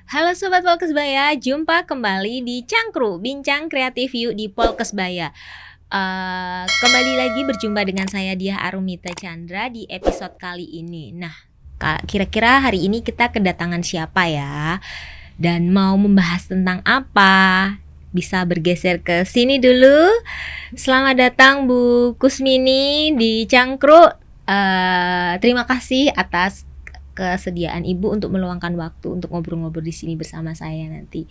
Halo Sobat Polkesbaya, jumpa kembali di Cangkru, Bincang Kreatif Yuk di Polkesbaya. Kembali lagi berjumpa dengan saya Diah Arumita Chandra di episode kali ini. Nah, kira-kira hari ini kita kedatangan siapa ya? Dan mau membahas tentang apa? Bisa bergeser ke sini dulu. Selamat datang Bu Kusmini di Cangkru. Terima kasih atas kesediaan Ibu untuk meluangkan waktu untuk ngobrol-ngobrol di sini bersama saya nanti.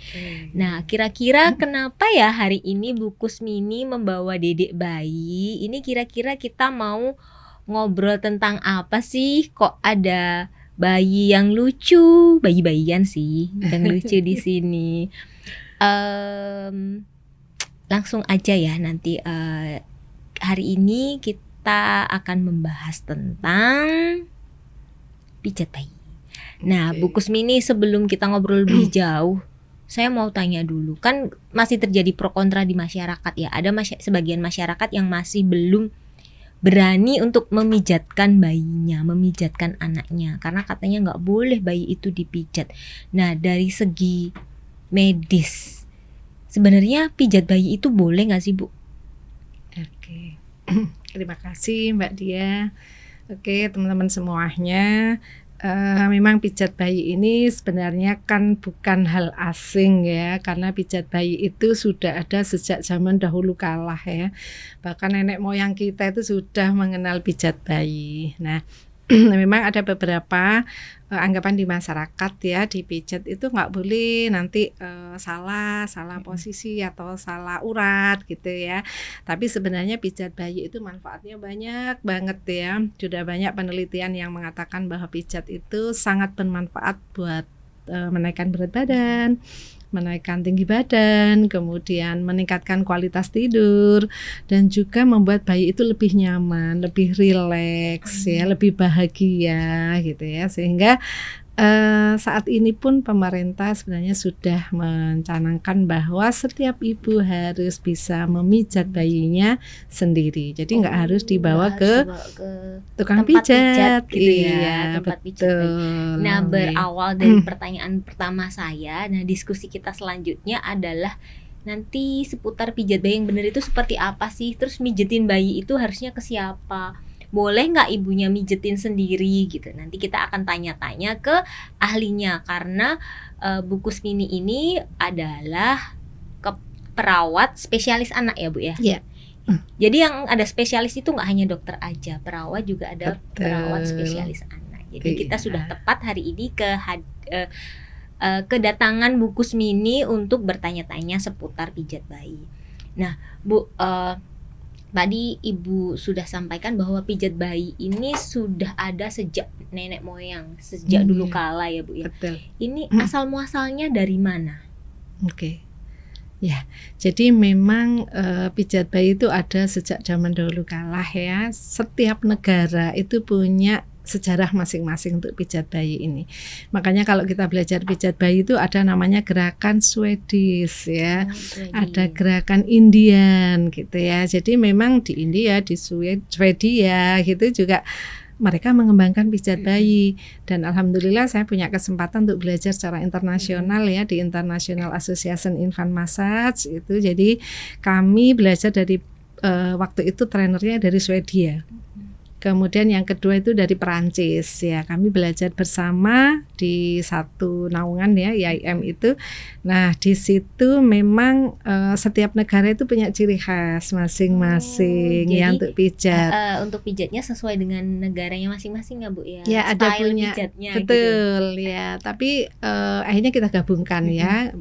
Nah, kira-kira kenapa ya hari ini Bu Kusmini membawa dedek bayi? Ini kira-kira kita mau ngobrol tentang apa sih? Kok ada bayi yang lucu, bayi-bayian sih, yang lucu di sini. Langsung aja ya nanti. Hari ini kita akan membahas tentang pijat bayi. Nah, Bu Kusmini, sebelum kita ngobrol lebih jauh, saya mau tanya dulu. Kan masih terjadi pro kontra di masyarakat ya. Ada sebagian masyarakat yang masih belum berani untuk memijatkan bayinya, memijatkan anaknya, karena katanya nggak boleh bayi itu dipijat. Nah, dari segi medis, sebenarnya pijat bayi itu boleh nggak sih, Bu? Oke, terima kasih Mbak Dia. Oke, teman-teman semuanya, memang pijat bayi ini sebenarnya kan bukan hal asing ya, karena pijat bayi itu sudah ada sejak zaman dahulu kala ya. Bahkan nenek moyang kita itu sudah mengenal pijat bayi. Nah, memang ada beberapa anggapan di masyarakat ya, dipijat itu nggak boleh, nanti salah posisi atau salah urat gitu ya. Tapi sebenarnya pijat bayi itu manfaatnya banyak banget ya. Sudah banyak penelitian yang mengatakan bahwa pijat itu sangat bermanfaat buat menaikkan berat badan, menaikkan tinggi badan, kemudian meningkatkan kualitas tidur, dan juga membuat bayi itu lebih nyaman, lebih rileks ya, lebih bahagia gitu ya. Sehingga saat ini pun pemerintah sebenarnya sudah mencanangkan bahwa setiap ibu harus bisa memijat bayinya sendiri. Jadi nggak harus dibawa ke tukang pijat gitu ya, tempat betul. pijat bayi. Nah, berawal dari pertanyaan pertama saya, nah diskusi kita selanjutnya adalah nanti seputar pijat bayi yang benar itu seperti apa sih? Terus mijetin bayi itu harusnya ke siapa? Boleh nggak ibunya mijetin sendiri gitu? Nanti kita akan tanya-tanya ke ahlinya, karena Bu Kusmini ini adalah perawat spesialis anak ya Bu ya? Iya. Jadi yang ada spesialis itu nggak hanya dokter aja, perawat juga ada. Betul. Perawat spesialis anak. Jadi kita sudah tepat hari ini kedatangan Bu Kusmini untuk bertanya-tanya seputar pijat bayi. Nah, Bu, tadi Ibu sudah sampaikan bahwa pijat bayi ini sudah ada sejak nenek moyang, sejak dulu kala ya Bu ya. Betul. Ini asal muasalnya dari mana? Oke. Ya, jadi memang pijat bayi itu ada sejak zaman dahulu kala ya. Setiap negara itu punya sejarah masing-masing untuk pijat bayi ini. Makanya kalau kita belajar pijat bayi itu ada namanya gerakan Swedish ya. Ada gerakan Indian gitu ya. Jadi memang di India, di Swedia gitu juga mereka mengembangkan pijat bayi, dan alhamdulillah saya punya kesempatan untuk belajar secara internasional ya di International Association Infant Massage itu. Jadi kami belajar dari waktu itu trainernya dari Swedia. Kemudian yang kedua itu dari Perancis ya, kami belajar bersama di satu naungan ya, IIM itu. Nah di situ memang setiap negara itu punya ciri khas masing-masing ya untuk pijat. Untuk pijatnya sesuai dengan negaranya masing-masing ya Bu ya? Ya ada punya, pijatnya, betul gitu. Ya. Tapi akhirnya kita gabungkan ya,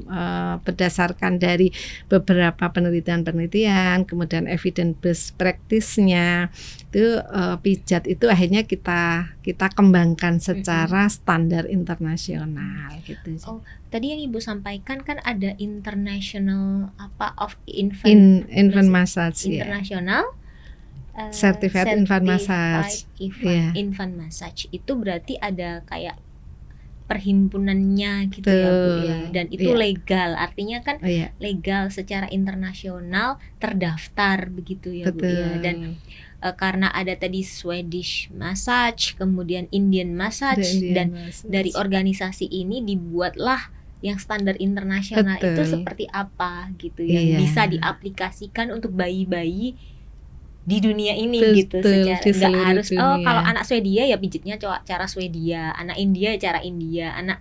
berdasarkan dari beberapa penelitian, kemudian evidence based practice-nya itu pijat itu akhirnya kita kembangkan secara standar internasional gitu. Oh, tadi yang Ibu sampaikan kan ada international of infant massage internasional ya. Certified infant massage. Infant massage itu berarti ada kayak perhimpunannya gitu ya Bu ya, dan itu legal, artinya kan legal secara internasional, terdaftar begitu ya Bu ya. Dan karena ada tadi Swedish massage, kemudian Indian massage, dan dari organisasi ini dibuatlah yang standar internasional itu Betul. seperti apa gitu yang bisa diaplikasikan untuk bayi-bayi di dunia ini gitu, Betul, secara di nggak seluruh harus kalau dunia. anak Swedia ya pijitnya cara Swedia, anak India cara India, anak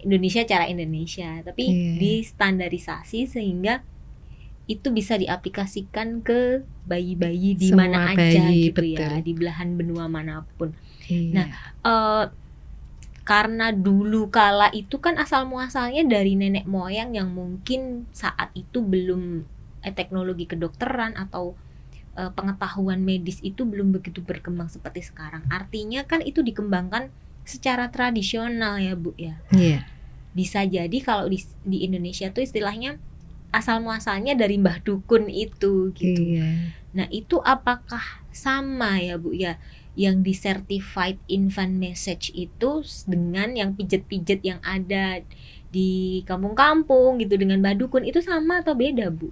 Indonesia cara Indonesia, tapi Iya. distandarisasi sehingga itu bisa diaplikasikan ke bayi-bayi di Semua mana aja bayi, gitu ya, betul. di belahan benua manapun. Iya. Nah, karena dulu kala itu kan asal muasalnya dari nenek moyang yang mungkin saat itu belum teknologi kedokteran atau pengetahuan medis itu belum begitu berkembang seperti sekarang. Artinya kan itu dikembangkan secara tradisional ya Bu ya. Iya. Bisa jadi kalau di Indonesia tuh istilahnya asal muasalnya dari mbah dukun itu gitu. Iya. Nah itu apakah sama ya Bu ya, yang di certified infant message itu dengan yang pijet-pijet yang ada di kampung-kampung gitu dengan mbah dukun itu sama atau beda Bu?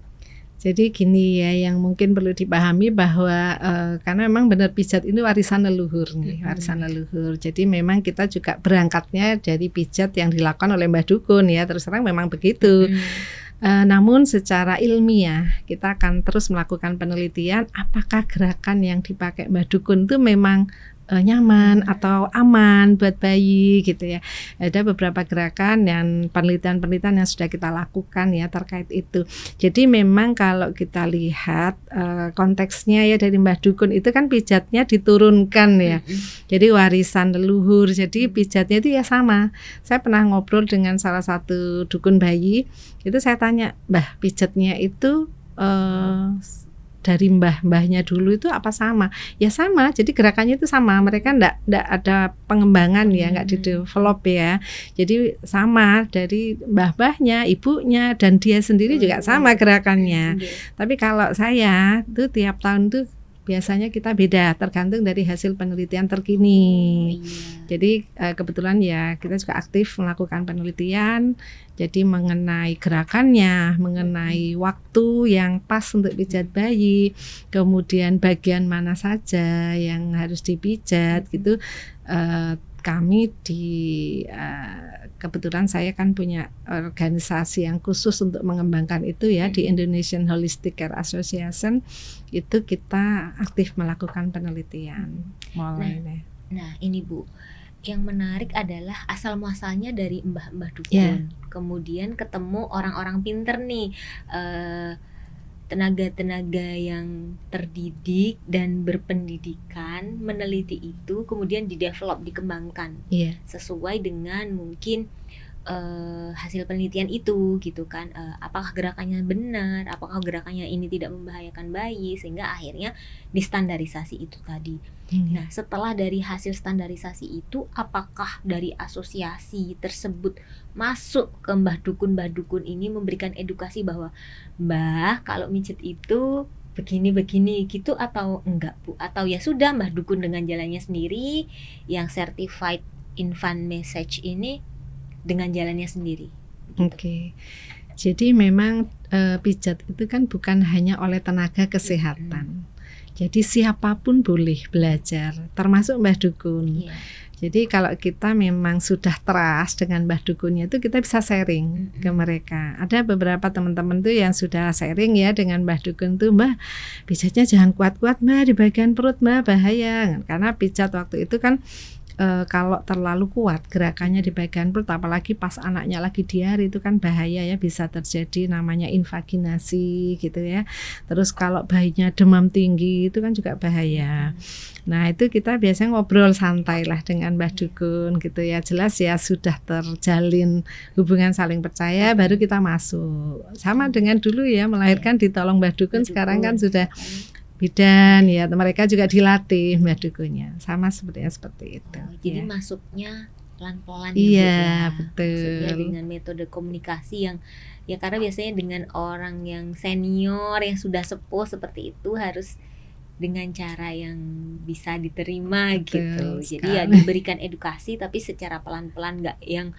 Jadi gini ya, yang mungkin perlu dipahami bahwa karena memang benar pijat ini warisan leluhur nih, warisan leluhur. Jadi memang kita juga berangkatnya dari pijat yang dilakukan oleh mbah dukun ya, terus terang memang begitu. Namun secara ilmiah kita akan terus melakukan penelitian apakah gerakan yang dipakai mbah dukun itu memang nyaman atau aman buat bayi gitu ya. Ada beberapa gerakan dan penelitian-penelitian yang sudah kita lakukan ya terkait itu. Jadi memang kalau kita lihat konteksnya ya dari mbah dukun itu kan pijatnya diturunkan ya. Jadi warisan leluhur. Jadi pijatnya itu ya sama. Saya pernah ngobrol dengan salah satu dukun bayi. Itu saya tanya, "Mbah, pijatnya itu dari mbah-mbahnya dulu itu apa sama?" Ya sama, jadi gerakannya itu sama. Mereka enggak ada pengembangan ya, enggak di-develop ya. Jadi sama dari mbah-mbahnya, ibunya dan dia sendiri juga sama gerakannya. Tapi kalau saya itu tiap tahun tuh biasanya kita beda, tergantung dari hasil penelitian terkini. Jadi kebetulan ya kita juga aktif melakukan penelitian. Jadi mengenai gerakannya, mengenai waktu yang pas untuk pijat bayi, kemudian bagian mana saja yang harus dipijat gitu. Kami kebetulan saya kan punya organisasi yang khusus untuk mengembangkan itu ya, di Indonesian Holistic Care Association. Itu kita aktif melakukan penelitian mulai. Nah ini Bu, yang menarik adalah asal muasalnya dari mbah-mbah dukun. Kemudian ketemu orang-orang pinter nih, tenaga-tenaga yang terdidik dan berpendidikan meneliti itu, kemudian didevelop, dikembangkan sesuai dengan mungkin hasil penelitian itu gitu kan. Apakah gerakannya benar, apakah gerakannya ini tidak membahayakan bayi, sehingga akhirnya distandarisasi itu tadi. Nah setelah dari hasil standarisasi itu, apakah dari asosiasi tersebut masuk ke mbah dukun ini memberikan edukasi bahwa mbah kalau mijet itu begini gitu atau enggak Bu? Atau ya sudah mbah dukun dengan jalannya sendiri, yang certified infant message ini dengan jalannya sendiri. Oke. Jadi memang pijat itu kan bukan hanya oleh tenaga kesehatan. Jadi siapapun boleh belajar, termasuk mbah dukun. Jadi kalau kita memang sudah trust dengan mbah dukunnya itu kita bisa sharing ke mereka. Ada beberapa teman-teman tuh yang sudah sharing ya dengan mbah dukun tuh, "Mbah, pijatnya jangan kuat-kuat Mbah, di bagian perut Mbah, bahaya." Karena pijat waktu itu kan kalau terlalu kuat gerakannya di bagian perut, apalagi pas anaknya lagi diare itu kan bahaya ya, bisa terjadi namanya invaginasi gitu ya. Terus kalau bayinya demam tinggi itu kan juga bahaya. Nah itu kita biasanya ngobrol santai lah dengan mbah dukun gitu ya. Jelas ya sudah terjalin hubungan saling percaya baru kita masuk. Sama dengan dulu ya, melahirkan ditolong mbah dukun, sekarang kan sudah bidan ya, mereka juga dilatih mbah dukunnya, sama seperti itu. Jadi masuknya pelan-pelan ya. Betul. Maksudnya dengan metode komunikasi yang ya, karena biasanya dengan orang yang senior yang sudah sepuh seperti itu harus dengan cara yang bisa diterima. Betul gitu. Jadi ya diberikan edukasi tapi secara pelan-pelan, nggak yang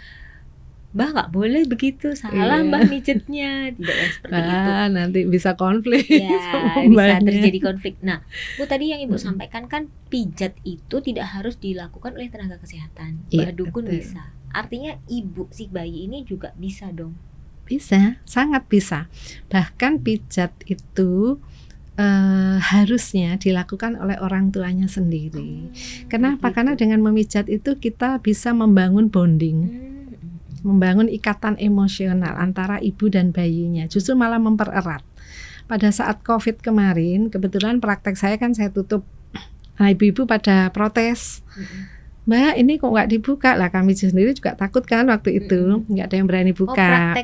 Mbah nggak boleh begitu, salah Mbah mijetnya, tidak yang seperti itu. Nanti bisa konflik. Ya, bisa terjadi konflik. Nah, Bu tadi yang Ibu sampaikan kan pijat itu tidak harus dilakukan oleh tenaga kesehatan, mbah dukun bisa. artinya ibu si bayi ini juga bisa dong. Bisa, sangat bisa. Bahkan pijat itu harusnya dilakukan oleh orang tuanya sendiri. Kenapa? Begitu. Karena dengan memijat itu kita bisa membangun bonding, membangun ikatan emosional antara ibu dan bayinya. Justru malah mempererat. Pada saat COVID kemarin, kebetulan praktek saya kan saya tutup. Nah, ibu-ibu pada protes. Mbak, ini kok nggak dibuka lah? Kami sendiri juga takut kan waktu itu, nggak ada yang berani buka.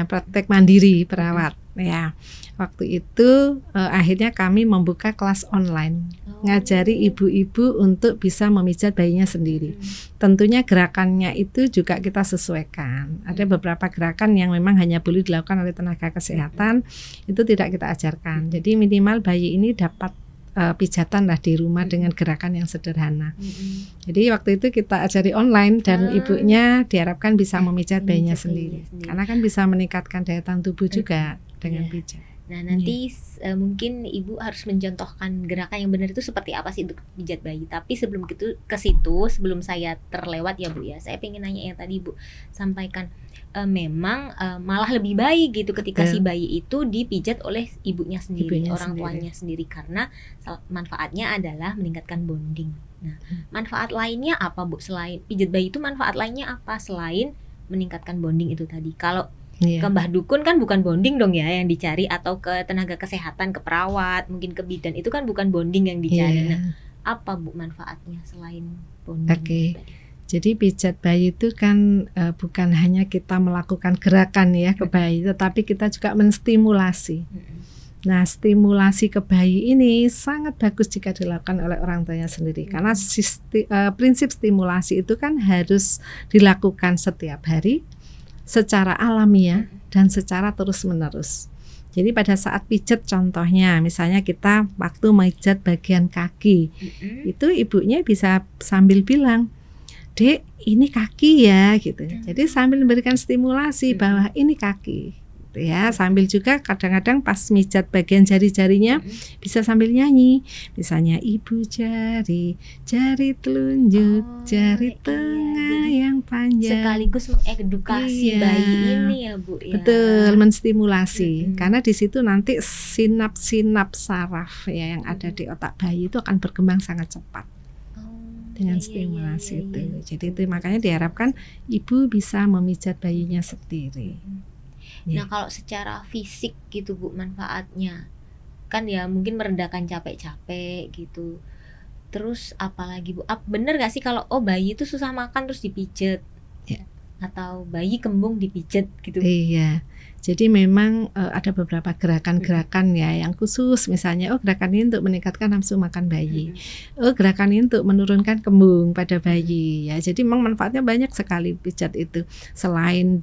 Praktek mandiri perawat. Ya, waktu itu akhirnya kami membuka kelas online, ngajari ibu-ibu untuk bisa memijat bayinya sendiri. Tentunya gerakannya itu juga kita sesuaikan. Ada beberapa gerakan yang memang hanya boleh dilakukan oleh tenaga kesehatan, itu tidak kita ajarkan. Jadi minimal bayi ini dapat pijatan lah di rumah dengan gerakan yang sederhana. Jadi waktu itu kita ajari online dan ibunya diharapkan bisa memijat bayinya sendiri. Karena kan bisa meningkatkan daya tahan tubuh juga dengan pijat. Nah nanti mungkin ibu harus mencontohkan gerakan yang benar itu seperti apa sih untuk pijat bayi. Tapi sebelum itu ke situ, sebelum saya terlewat ya Bu ya, saya pengen nanya yang tadi Ibu sampaikan. Memang malah lebih baik gitu ketika si bayi itu dipijat oleh ibunya sendiri, orang tuanya sendiri, karena manfaatnya adalah meningkatkan bonding. Nah, manfaat lainnya apa Bu selain pijat bayi itu? Manfaat lainnya apa selain meningkatkan bonding itu tadi? Kalau ke Mbah Dukun kan bukan bonding dong ya yang dicari, atau ke tenaga kesehatan, ke perawat, mungkin ke bidan, itu kan bukan bonding yang dicari. Nah, apa Bu manfaatnya selain bonding? Jadi pijat bayi itu kan bukan hanya kita melakukan gerakan ya ke bayi, tetapi kita juga menstimulasi. Nah, stimulasi ke bayi ini sangat bagus jika dilakukan oleh orang tuanya sendiri, karena prinsip stimulasi itu kan harus dilakukan setiap hari secara alamiah dan secara terus-menerus. Jadi pada saat pijat contohnya, misalnya kita waktu memijat bagian kaki, itu ibunya bisa sambil bilang, Dek, ini kaki ya gitu. Jadi sambil memberikan stimulasi bahwa ini kaki, gitu ya. Sambil juga kadang-kadang pas mijat bagian jari-jarinya bisa sambil nyanyi. Misalnya ibu jari, jari telunjuk, jari tengah yang panjang. Sekaligus mengedukasi bayi ini ya Bu ya. Betul, menstimulasi. Karena di situ nanti sinap-sinap saraf ya yang ada di otak bayi itu akan berkembang sangat cepat. Dengan stimulasi itu. Jadi itu makanya diharapkan ibu bisa memijat bayinya sendiri. Nah, kalau secara fisik gitu Bu manfaatnya, kan ya mungkin meredakan capek-capek gitu. Terus apalagi Bu? Bener gak sih kalau bayi itu susah makan terus dipijat? Atau bayi kembung dipijat gitu? Iya. Jadi memang ada beberapa gerakan-gerakan ya yang khusus, misalnya gerakan ini untuk meningkatkan nafsu makan bayi, gerakan ini untuk menurunkan kembung pada bayi ya. Jadi memang manfaatnya banyak sekali pijat itu. Selain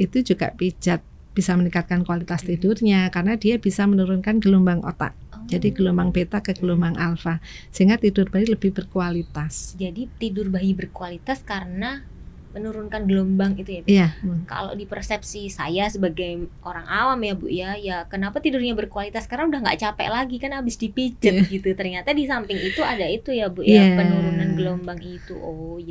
itu juga pijat bisa meningkatkan kualitas tidurnya karena dia bisa menurunkan gelombang otak. Jadi gelombang beta ke gelombang alfa, sehingga tidur bayi lebih berkualitas. Jadi tidur bayi berkualitas karena menurunkan gelombang itu ya Bu? Iya. Kalau di persepsi saya sebagai orang awam ya Bu ya kenapa tidurnya berkualitas, karena udah nggak capek lagi kan habis dipijat gitu. Ternyata di samping itu ada itu ya Bu ya, penurunan gelombang itu.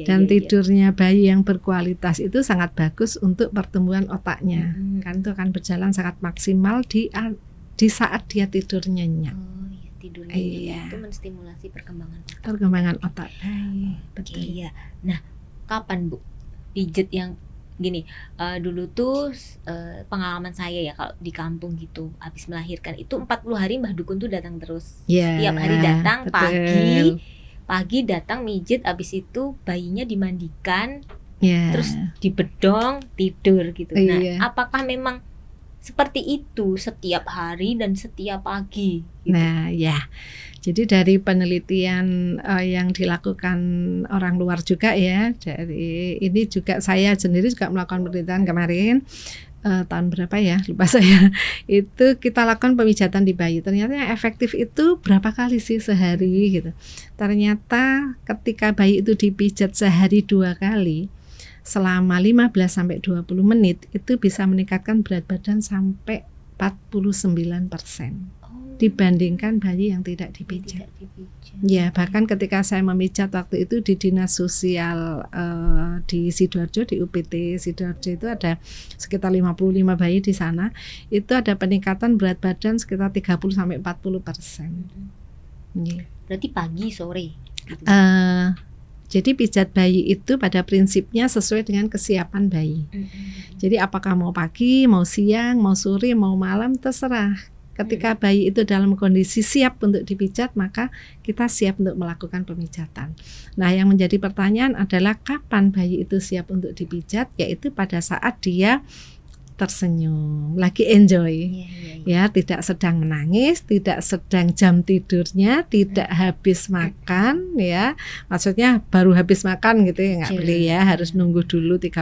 Dan tidurnya bayi yang berkualitas itu sangat bagus untuk pertumbuhan otaknya. Kan itu akan berjalan sangat maksimal di saat dia tidur nyenyak. Tidur nyenyak itu menstimulasi perkembangan otak bayi. Betul. Iya. Nah, kapan Bu pijat yang gini? Dulu tuh pengalaman saya ya, kalau di kampung gitu habis melahirkan itu 40 hari Mbah Dukun tuh datang terus. Tiap hari datang, pagi datang mijit, habis itu bayinya dimandikan, terus dibedong, tidur gitu. Nah, apakah memang seperti itu setiap hari dan setiap pagi gitu? Nah ya, jadi dari penelitian yang dilakukan orang luar juga ya, dari ini juga saya sendiri juga melakukan penelitian kemarin, tahun berapa ya lupa saya, itu kita lakukan pemijatan di bayi. Ternyata yang efektif itu berapa kali sih sehari gitu. Ternyata ketika bayi itu dipijat sehari 2 kali selama 15-20 menit itu bisa meningkatkan berat badan sampai 49%. dibandingkan bayi yang tidak dipijat. Tidak dipijat. Ya, bahkan ketika saya memijat waktu itu di dinas sosial di Sidoarjo, di UPT Sidoarjo itu ada sekitar 55 bayi di sana. Itu ada peningkatan berat badan sekitar 30-40%. Ya. Berarti pagi sore gitu. Jadi pijat bayi itu pada prinsipnya sesuai dengan kesiapan bayi. Jadi apakah mau pagi, mau siang, mau sore, mau malam, terserah. Ketika bayi itu dalam kondisi siap untuk dipijat, maka kita siap untuk melakukan pemijatan. Nah, yang menjadi pertanyaan adalah kapan bayi itu siap untuk dipijat, yaitu pada saat dia tersenyum, lagi enjoy, ya, tidak sedang menangis, tidak sedang jam tidurnya, tidak habis makan, ya, maksudnya baru habis makan gitu ya, nggak boleh ya, harus nunggu dulu 30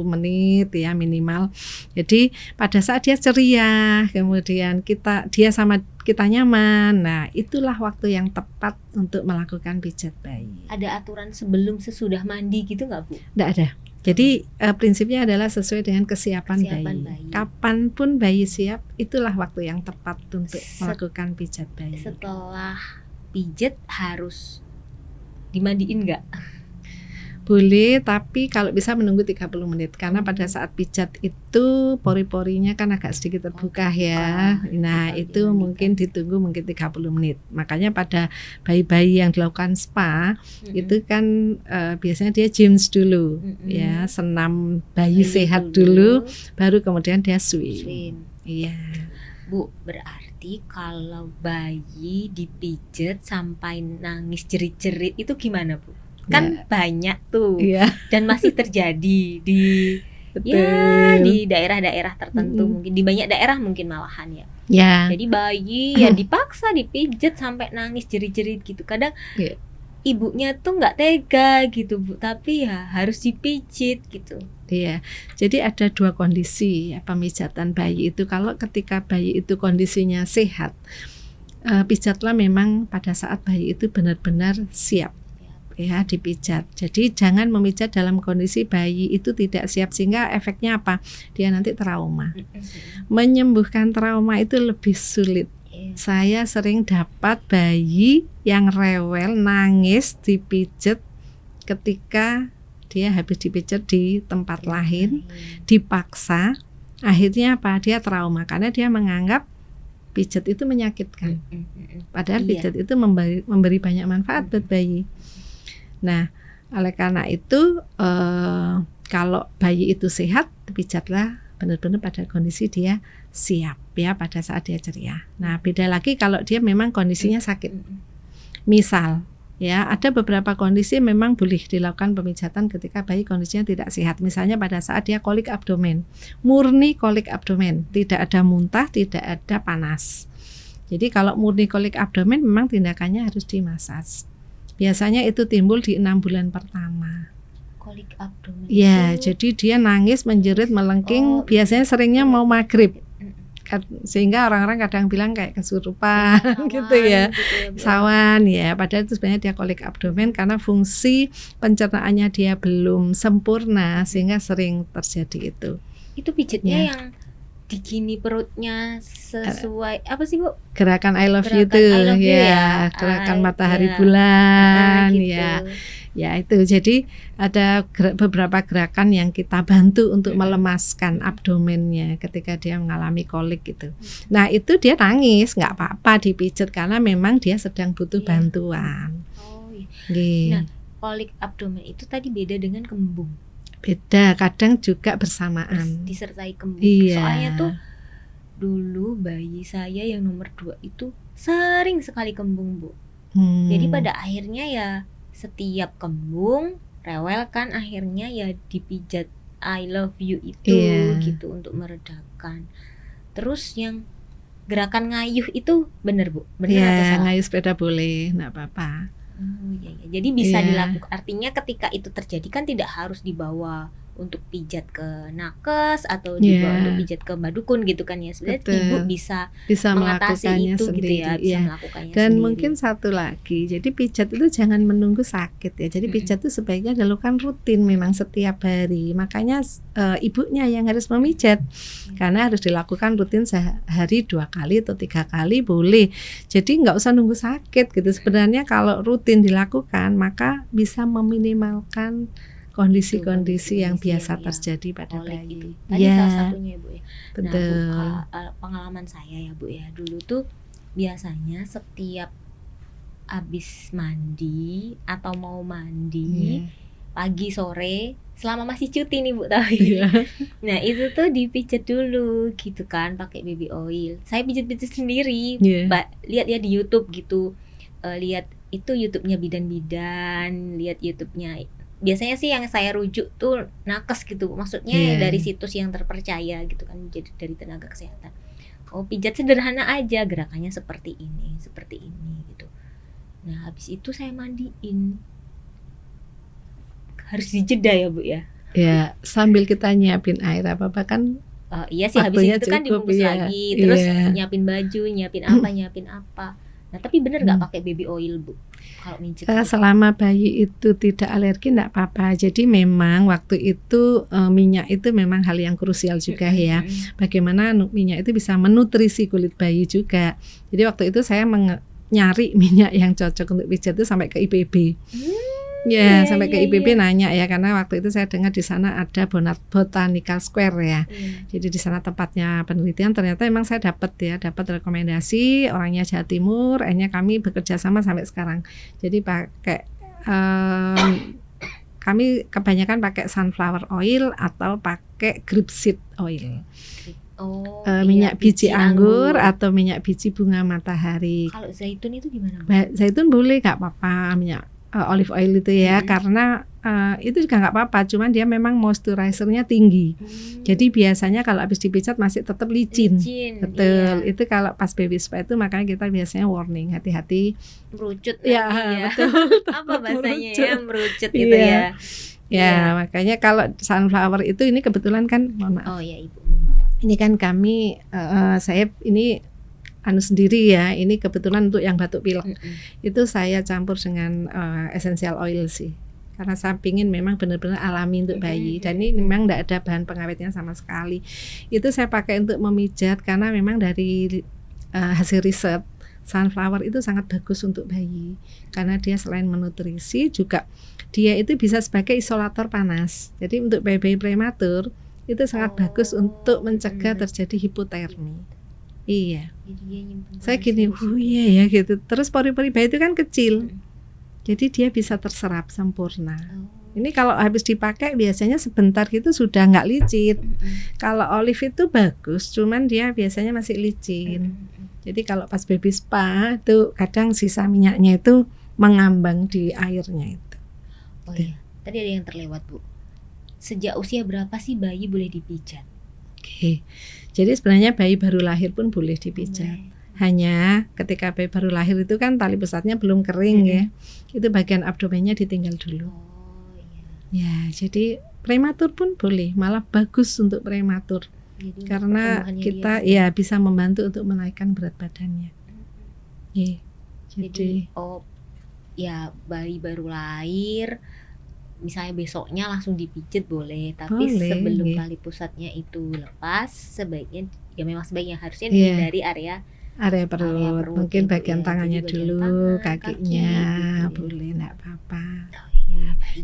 menit ya minimal. Jadi pada saat dia ceria, kemudian dia sama kita nyaman, nah itulah waktu yang tepat untuk melakukan pijat bayi. Ada aturan sebelum sesudah mandi gitu nggak Bu? Nggak ada. Jadi prinsipnya adalah sesuai dengan kesiapan bayi. Kapanpun bayi siap, itulah waktu yang tepat untuk melakukan pijat bayi. Setelah pijat harus dimandiin nggak? Boleh, tapi kalau bisa menunggu 30 menit. Karena pada saat pijat itu pori-porinya kan agak sedikit terbuka ya. Nah itu mungkin ditunggu mungkin 30 menit. Makanya pada bayi-bayi yang dilakukan spa itu kan biasanya dia gyms dulu, ya, senam bayi sehat dulu, baru kemudian dia swim. Iya. Bu, berarti kalau bayi dipijat sampai nangis jerit-jerit itu gimana Bu? Kan banyak tuh, dan masih terjadi di di daerah-daerah tertentu, mungkin di banyak daerah mungkin malahan ya. Jadi bayi ya dipaksa dipijat sampai nangis jerit-jerit gitu. Kadang ibunya tuh nggak tega gitu Bu, tapi ya harus dipijit gitu. Iya, jadi ada dua kondisi ya pemijatan bayi itu. Kalau ketika bayi itu kondisinya sehat, pijatlah memang pada saat bayi itu benar-benar siap ya dipijat. Jadi jangan memijat dalam kondisi bayi itu tidak siap, sehingga efeknya apa? Dia nanti trauma. Menyembuhkan trauma itu lebih sulit. Saya sering dapat bayi yang rewel, nangis dipijat ketika dia habis dipijat di tempat lain, dipaksa. Akhirnya apa? Dia trauma karena dia menganggap pijat itu menyakitkan. Padahal pijat itu memberi banyak manfaat buat bayi. Nah, oleh karena itu kalau bayi itu sehat, pijatlah benar-benar pada kondisi dia siap ya pada saat dia ceria. Nah, beda lagi kalau dia memang kondisinya sakit. Misal ya, ada beberapa kondisi memang boleh dilakukan pemijatan ketika bayi kondisinya tidak sehat. Misalnya pada saat dia kolik abdomen, murni kolik abdomen, tidak ada muntah, tidak ada panas. Jadi kalau murni kolik abdomen memang tindakannya harus dimasaj. Biasanya itu timbul di 6 bulan pertama. Kolik abdomen. Ya, jadi dia nangis, menjerit, melengking. Biasanya seringnya mau maghrib. Sehingga orang-orang kadang bilang kayak kesurupan gitu ya. Sawan ya, padahal itu sebenarnya dia kolik abdomen karena fungsi pencernaannya dia belum sempurna sehingga sering terjadi itu. Itu pijatnya yang digini perutnya sesuai apa sih Bu? Gerakan I love you tuh ya, gerakan matahari bulan gitu. Ya itu. Jadi ada beberapa gerakan yang kita bantu untuk melemaskan abdomennya ketika dia mengalami kolik gitu. Nah itu dia nangis, nggak apa-apa dipijat karena memang dia sedang butuh bantuan. Nah, kolik abdomen itu tadi beda dengan kembung. Beda, kadang juga bersamaan disertai kembung. Soalnya tuh dulu bayi saya yang nomor 2 itu sering sekali kembung Bu. Jadi pada akhirnya ya setiap kembung rewel kan, akhirnya ya dipijat I love you itu gitu untuk meredakan. Terus yang gerakan ngayuh itu benar Bu? Benar atau salah? Ngayuh sepeda boleh, nggak apa-apa. Jadi bisa dilakukan. Artinya ketika itu terjadi kan tidak harus dibawa untuk pijat ke nakes atau juga untuk pijat ke badukun gitu kan ya. Sebenarnya ibu bisa mengatasi melakukannya itu sendiri, gitu ya, bisa ya. melakukannya Dan sendiri. mungkin satu lagi, jadi pijat itu jangan menunggu sakit ya. Jadi pijat itu sebaiknya dilakukan rutin memang setiap hari. Makanya ibunya yang harus memijat, karena harus dilakukan rutin sehari 2 kali atau 3 kali boleh. Jadi nggak usah nunggu sakit gitu. Sebenarnya kalau rutin dilakukan maka bisa meminimalkan kondisi-kondisi yang biasa terjadi pada bayi. Tadi salah satunya Bu ya. Betul. Nah Bu, pengalaman saya ya Bu ya, dulu tuh biasanya setiap habis mandi atau mau mandi pagi sore selama masih cuti nih Bu tapi nah itu tuh dipijat dulu gitu kan pakai baby oil. Saya pijat-pijat sendiri, lihat ya di YouTube gitu, lihat itu YouTube-nya bidan-bidan, lihat YouTube-nya. Biasanya sih yang saya rujuk tuh nakes gitu, maksudnya dari situs yang terpercaya gitu kan, jadi dari tenaga kesehatan. Oh pijat sederhana aja, gerakannya seperti ini gitu. Nah habis itu saya mandiin. Harus dijeda ya Bu ya? Ya sambil kita nyiapin air apa-apa kan. Iya sih habis itu kan dibungkus lagi, terus nyiapin baju, nyiapin apa. Nah tapi bener nggak pakai baby oil Bu? Kalau mincit selama bayi itu tidak alergi enggak apa-apa. Jadi memang waktu itu minyak itu memang hal yang krusial juga ya. Bagaimana minyak itu bisa menutrisi kulit bayi juga. Jadi waktu itu saya nyari minyak yang cocok untuk pijat itu sampai ke IPB. Sampai ke IPB nanya ya, karena waktu itu saya dengar di sana ada Botanical Square ya. Jadi di sana tempatnya penelitian, ternyata emang saya dapat rekomendasi orangnya Jawa Timur. Akhirnya kami bekerja sama sampai sekarang. Jadi pakai kami kebanyakan pakai sunflower oil atau pakai grapeseed oil. Minyak biji anggur atau minyak biji bunga matahari. Kalau zaitun itu gimana? Zaitun boleh, nggak apa-apa. Minyak olive oil itu ya, karena itu juga nggak apa-apa, cuman dia memang moisturizer-nya tinggi. Jadi biasanya kalau habis dipijat masih tetap licin. Betul. Itu kalau pas baby spa itu makanya kita biasanya warning, hati-hati merucut ya. Betul. Apa bahasanya ya, merucut gitu ya. Makanya kalau sunflower itu ini kebetulan kan, mohon maaf. Oh ya Ibu. Ini kan kami saya ini sendiri ya, ini kebetulan untuk yang batuk pilek itu saya campur dengan essential oil sih, karena saya pingin memang benar-benar alami untuk bayi, dan ini memang tidak ada bahan pengawetnya sama sekali. Itu saya pakai untuk memijat karena memang dari hasil riset sunflower itu sangat bagus untuk bayi, karena dia selain menutrisi juga dia itu bisa sebagai isolator panas. Jadi untuk bayi-bayi prematur itu sangat bagus untuk mencegah terjadi hipotermi. Iya. Saya gini, ya gitu. Terus pori-pori bayi itu kan kecil, jadi dia bisa terserap sempurna. Ini kalau habis dipakai biasanya sebentar gitu sudah nggak licin. Kalau olive itu bagus, cuman dia biasanya masih licin. Jadi kalau pas baby spa itu kadang sisa minyaknya itu mengambang di airnya itu. Oh iya, tadi ada yang terlewat Bu. Sejak usia berapa sih bayi boleh dipijat? Oke. Jadi sebenarnya bayi baru lahir pun boleh dipijat. Hanya ketika bayi baru lahir itu kan tali pusatnya belum kering ya. Itu bagian abdomennya ditinggal dulu. Ya, jadi prematur pun boleh, malah bagus untuk prematur. Jadi karena kita bisa membantu untuk menaikkan berat badannya. Jadi bayi baru lahir misalnya besoknya langsung dipijit boleh, tapi sebelum tali pusatnya itu lepas sebaiknya harusnya dihindari area perut, mungkin bagian tangannya dulu, kakinya boleh, enggak apa-apa.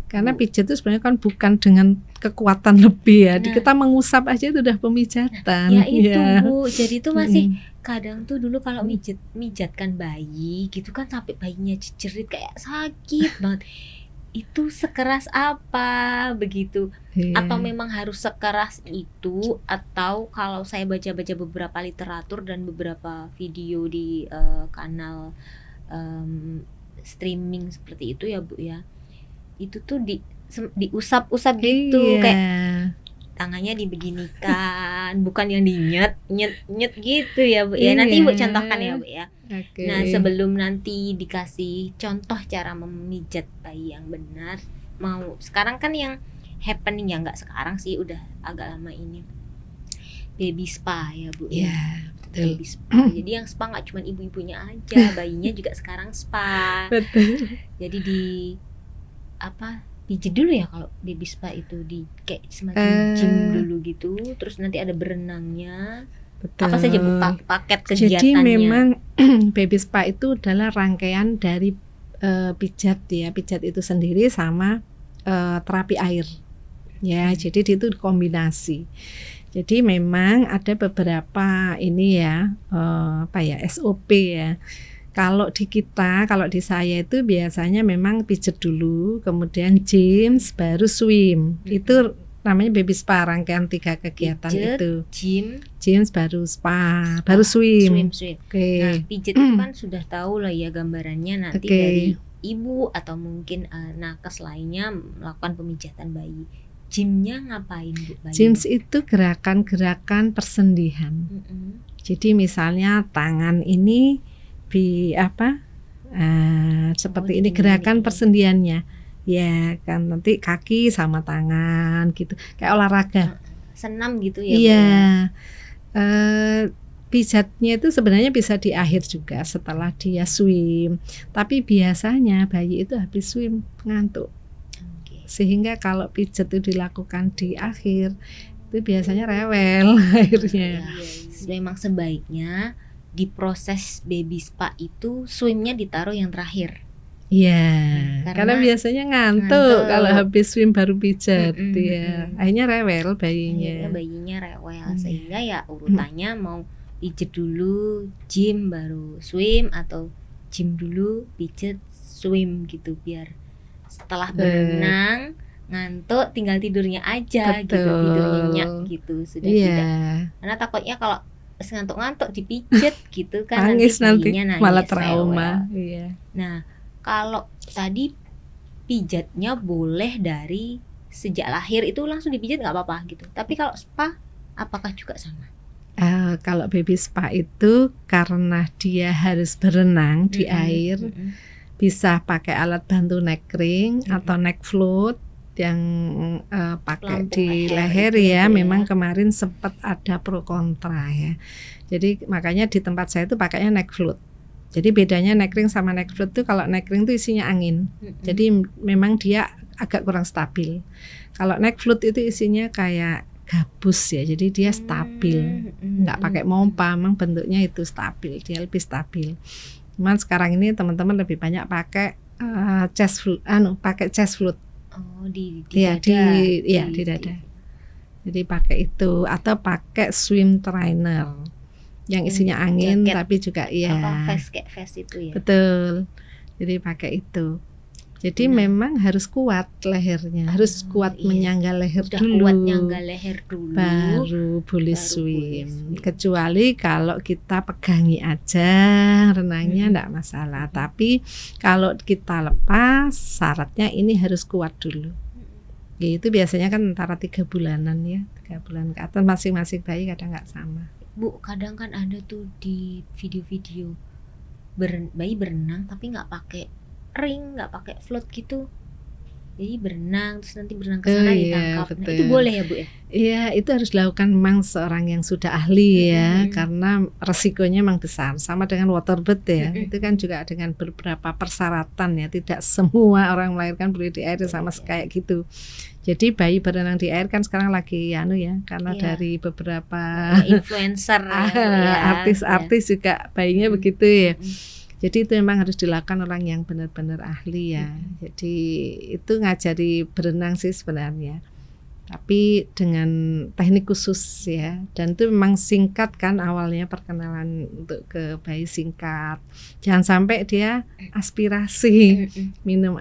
Karena pijat itu sebenarnya kan bukan dengan kekuatan lebih ya. Kita mengusap aja itu udah pemijatan. Ya itu Bu, jadi itu masih kadang tuh dulu kalau mijatkan bayi gitu kan sampai bayinya jerit kayak sakit banget. Itu sekeras apa begitu? Atau memang harus sekeras itu? Atau kalau saya baca-baca beberapa literatur dan beberapa video di kanal streaming seperti itu ya Bu ya, itu tuh diusap-usap gitu, kayak tangannya dibeginikan, bukan yang dinyet gitu ya Bu ya. Nanti Ibu contohkan ya Bu ya. Nah sebelum nanti dikasih contoh cara memijat bayi yang benar, sekarang kan yang happening ya, nggak sekarang sih, udah agak lama ini, baby spa ya Bu. Ya, betul. Baby spa. Jadi yang spa nggak cuma ibu-ibunya aja, bayinya juga sekarang spa. Betul. Jadi di pijit dulu ya kalau baby spa itu, di kayak semacam gym dulu gitu, terus nanti ada berenangnya. Betul. Apa saja Bu paket kegiatannya? Jadi memang baby spa itu adalah rangkaian dari pijat ya, pijat itu sendiri sama terapi air ya. Jadi itu kombinasi. Jadi memang ada beberapa ini ya, SOP ya. Kalau di saya itu biasanya memang pijat dulu, kemudian gym, baru swim. Itu namanya baby spa, rangkaian 3 kegiatan pijet, itu. Gym baru spa, baru swim. Oke. Nah, pijat itu kan sudah tahu lah ya gambarannya, nanti dari ibu atau mungkin nakes lainnya melakukan pemijatan bayi. Gymnya ngapain Bu? Gym itu gerakan-gerakan persendihan. Jadi misalnya tangan ini seperti ini gerakan persendiannya ya kan, nanti kaki sama tangan gitu, kayak olahraga senam gitu ya. Iya. Pijatnya itu sebenarnya bisa di akhir juga setelah dia swim, tapi biasanya bayi itu habis swim ngantuk. Sehingga kalau pijat itu dilakukan di akhir itu biasanya rewel akhirnya. Memang sebaiknya di proses baby spa itu swimnya ditaruh yang terakhir. Iya, karena biasanya ngantuk kalau habis swim baru pijat ya. Akhirnya rewel bayinya. Bayinya rewel sehingga ya urutannya mau pijat dulu, gym baru swim, atau gym dulu, pijat, swim gitu, biar setelah berenang ngantuk tinggal tidurnya aja. Betul. Gitu, tidur nyenyak gitu sudah tidak. Karena takutnya kalau ngantuk-ngantuk dipijat gitu kan, nangis nanti malah trauma. Iya. Nah, kalau tadi pijatnya boleh dari sejak lahir itu langsung dipijat nggak apa-apa gitu. Tapi kalau spa apakah juga sama? Kalau baby spa itu karena dia harus berenang di air, bisa pakai alat bantu neck ring atau neck float yang pakai di leher ya. Memang kemarin sempat ada pro kontra ya. Jadi makanya di tempat saya itu pakainya neck float. Jadi bedanya neck ring sama neck float itu, kalau neck ring itu isinya angin. Jadi memang dia agak kurang stabil. Kalau neck float itu isinya kayak gabus ya. Jadi dia stabil. Enggak pakai pompa, memang bentuknya itu stabil. Dia lebih stabil. Cuman sekarang ini teman-teman lebih banyak pakai chest float, pakai chest float. Di dada. Jadi pakai itu, atau pakai swim trainer yang isinya angin jaket, tapi juga vest itu ya. Betul. Jadi pakai itu. Jadi memang harus kuat lehernya, harus kuat menyangga leher dulu. Kuat nyangga leher dulu. Baru boleh swim. Kecuali kalau kita pegangi aja renangnya enggak masalah. Tapi kalau kita lepas, syaratnya ini harus kuat dulu. Ya, itu biasanya kan antara 3 bulanan ya, 3 bulan ke atas, masing-masing bayi kadang nggak sama. Bu, kadang kan ada tuh di video-video bayi berenang tapi nggak pakai ring, nggak pakai float gitu. Jadi berenang terus nanti berenang ke sana ditangkap. Nah, itu boleh ya Bu ya? Iya, itu harus dilakukan memang seorang yang sudah ahli ya, karena resikonya memang besar. Sama dengan waterbird ya, itu kan juga dengan beberapa persyaratan ya. Tidak semua orang melahirkan boleh di air sama kayak gitu. Jadi bayi berenang di air kan sekarang lagi karena dari beberapa influencer artis-artis juga bayinya begitu ya. Jadi itu memang harus dilakukan orang yang benar-benar ahli ya. Jadi itu ngajari berenang sih sebenarnya, tapi dengan teknik khusus ya. Dan itu memang singkat kan awalnya, perkenalan untuk ke bayi singkat. Jangan sampai dia aspirasi minum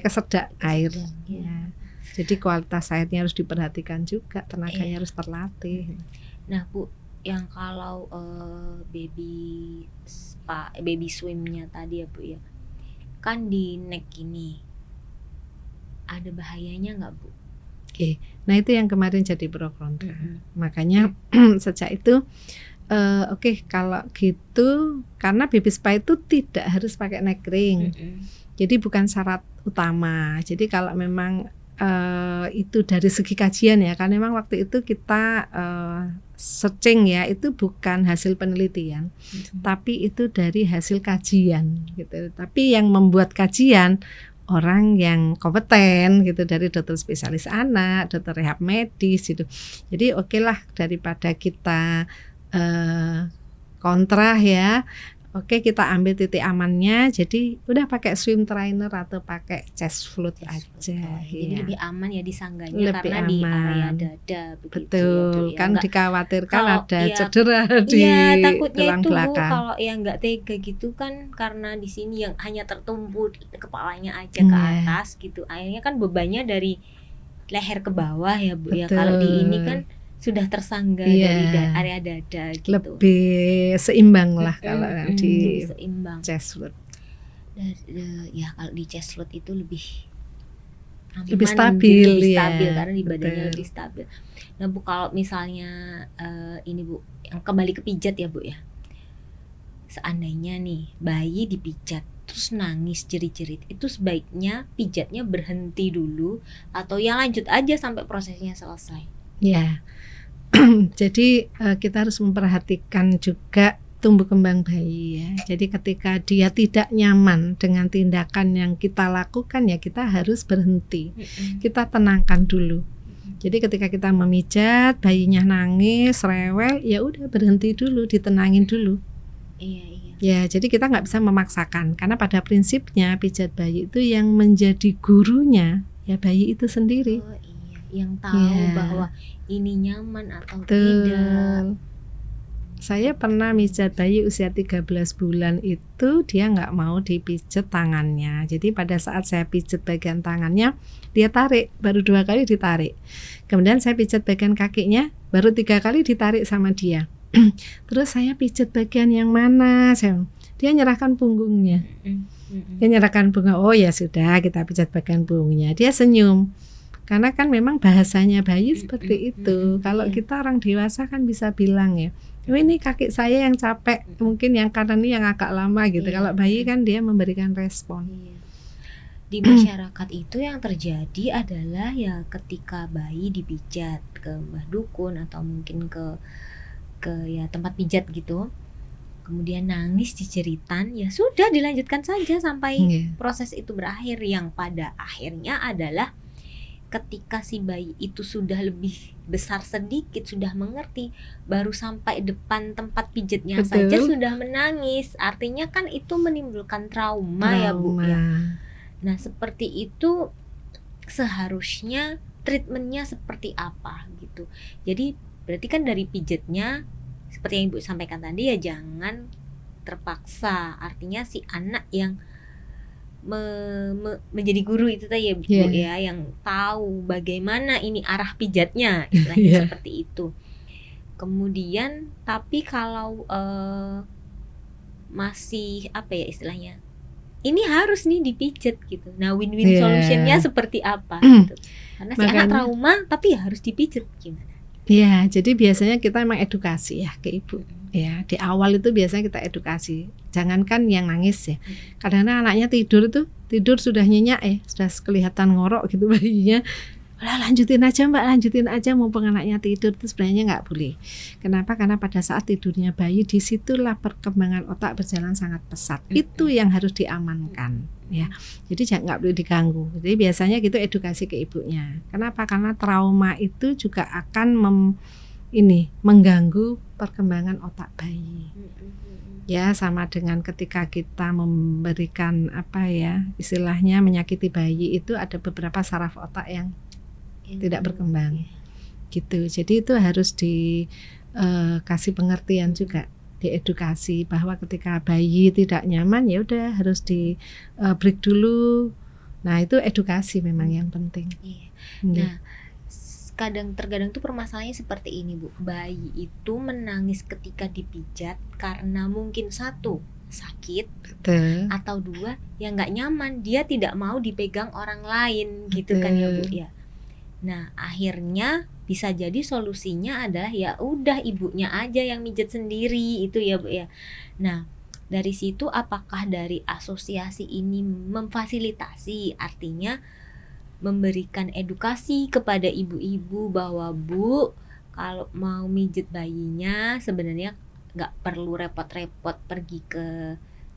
kesedak air. Ya. Jadi kualitas airnya harus diperhatikan juga, tenaganya harus terlatih. Nah Bu, yang kalau baby swimnya tadi ya Bu ya, kan di neck ini ada bahayanya nggak Bu? Oke, nah itu yang kemarin jadi pro kontra. Makanya sejak itu kalau gitu, karena baby spa itu tidak harus pakai neck ring. Jadi bukan syarat utama. Jadi kalau memang itu dari segi kajian ya, karena memang waktu itu kita searching ya, itu bukan hasil penelitian, tapi itu dari hasil kajian gitu. Tapi yang membuat kajian orang yang kompeten gitu, dari dokter spesialis anak, dokter rehab medis gitu. Jadi oke lah, daripada kita kontra ya, oke kita ambil titik amannya, jadi udah pakai swim trainer atau pakai chest flute aja. Jadi lebih aman ya disangganya, lebih karena di area aman. dada begitu. Betul, ya, kan Nggak- dikhawatirkan kalau ada ya- cedera di Iya, takutnya tulang itu Bu, belakang. kalau yang nggak tega gitu kan, karena di sini yang hanya tertumpu kepalanya aja ke Iya. atas gitu. Akhirnya kan bebannya dari leher ke bawah ya Bu ya. Betul. Kalau di ini kan sudah tersangga Iya. dari area dada gitu. Lebih seimbang lah kalau Mm-mm, di jadi seimbang. chest flute. Ya kalau di chest flute itu lebih aman, Lebih stabil, lebih ya. stabil karena di badannya Betul. lebih stabil. Nah Bu, kalau misalnya ini Bu, yang kembali ke pijat ya Bu ya. Seandainya nih bayi dipijat terus nangis jerit-jerit, itu sebaiknya pijatnya berhenti dulu atau ya lanjut aja sampai prosesnya selesai. Ya. Jadi kita harus memperhatikan juga tumbuh kembang bayi ya. Jadi ketika dia tidak nyaman dengan tindakan yang kita lakukan, ya kita harus berhenti. Kita tenangkan dulu. Jadi ketika kita memijat, bayinya nangis, rewel, ya udah berhenti dulu, ditenangin dulu. Iya. Ya, jadi kita nggak bisa memaksakan, karena pada prinsipnya pijat bayi itu yang menjadi gurunya ya bayi itu sendiri. Oh iya, yang tahu Iya. bahwa ini nyaman atau tidak. Betul. Saya pernah mijat bayi usia 13 bulan itu, dia nggak mau dipijat tangannya. Jadi pada saat saya pijat bagian tangannya, dia tarik, baru 2 kali ditarik. Kemudian saya pijat bagian kakinya, baru 3 kali ditarik sama dia. Terus saya pijat bagian yang mana? Dia nyerahkan punggungnya. Dia nyerahkan punggung. Oh ya sudah, kita pijat bagian punggungnya. Dia senyum. Karena kan memang bahasanya bayi seperti itu. Kalau Iya. kita orang dewasa kan bisa bilang ya, oh ini kaki saya yang capek, mungkin yang kanan ini yang agak lama gitu. Iya. Kalau bayi kan dia memberikan respon. Iya. Di masyarakat itu yang terjadi adalah ya ketika bayi dipijat ke mbah dukun atau mungkin ke ya tempat pijat gitu, kemudian nangis dijeritan, ya sudah dilanjutkan saja sampai Iya. proses itu berakhir, yang pada akhirnya adalah ketika si bayi itu sudah lebih besar sedikit, sudah mengerti, baru sampai depan tempat pijatnya Betul. saja sudah menangis. Artinya kan itu menimbulkan trauma ya Bu Trauma. ya. Nah seperti itu seharusnya treatmentnya seperti apa gitu. Jadi berarti kan dari pijatnya seperti yang Ibu sampaikan tadi ya, jangan terpaksa. Artinya si anak yang menjadi guru itu tadi ya Bu Yeah. ya, yang tahu bagaimana ini arah pijatnya, istilahnya Yeah. seperti itu. Kemudian tapi kalau masih apa ya istilahnya, ini harus nih dipijat gitu. Nah win-win Yeah. solutionnya seperti apa gitu. Karena si anak Makanya- trauma tapi ya harus dipijat gimana? Ya, jadi biasanya kita emang edukasi ya ke ibu. Ya, di awal itu biasanya kita edukasi. Jangankan yang nangis ya. Kadang-kadang anaknya tidur sudah nyenyak ya, sudah kelihatan ngorok gitu bayinya. Udah lanjutin aja Mbak, lanjutin aja mumpung anaknya tidur. Itu sebenarnya nggak boleh. Kenapa? Karena pada saat tidurnya bayi, disitulah perkembangan otak berjalan sangat pesat. Itu yang harus diamankan ya. Jadi nggak boleh diganggu. Jadi biasanya gitu edukasi ke ibunya. Kenapa? Karena trauma itu juga akan mengganggu perkembangan otak bayi. Ya, sama dengan ketika kita memberikan istilahnya menyakiti bayi, itu ada beberapa saraf otak yang tidak berkembang gitu. Jadi itu harus dikasih pengertian juga, diedukasi bahwa ketika bayi tidak nyaman ya udah harus di break dulu. Nah itu edukasi memang yang penting. Iya. Iya. Nah terkadang tuh permasalahannya seperti ini Bu, bayi itu menangis ketika dipijat karena mungkin satu sakit, Betul. atau dua ya nggak nyaman, dia tidak mau dipegang orang lain gitu kan ya Bu ya. Nah akhirnya bisa jadi solusinya adalah ya udah ibunya aja yang mijet sendiri itu ya Bu ya. Nah dari situ apakah dari asosiasi ini memfasilitasi, artinya memberikan edukasi kepada ibu-ibu bahwa Bu, kalau mau mijet bayinya sebenarnya nggak perlu repot-repot pergi ke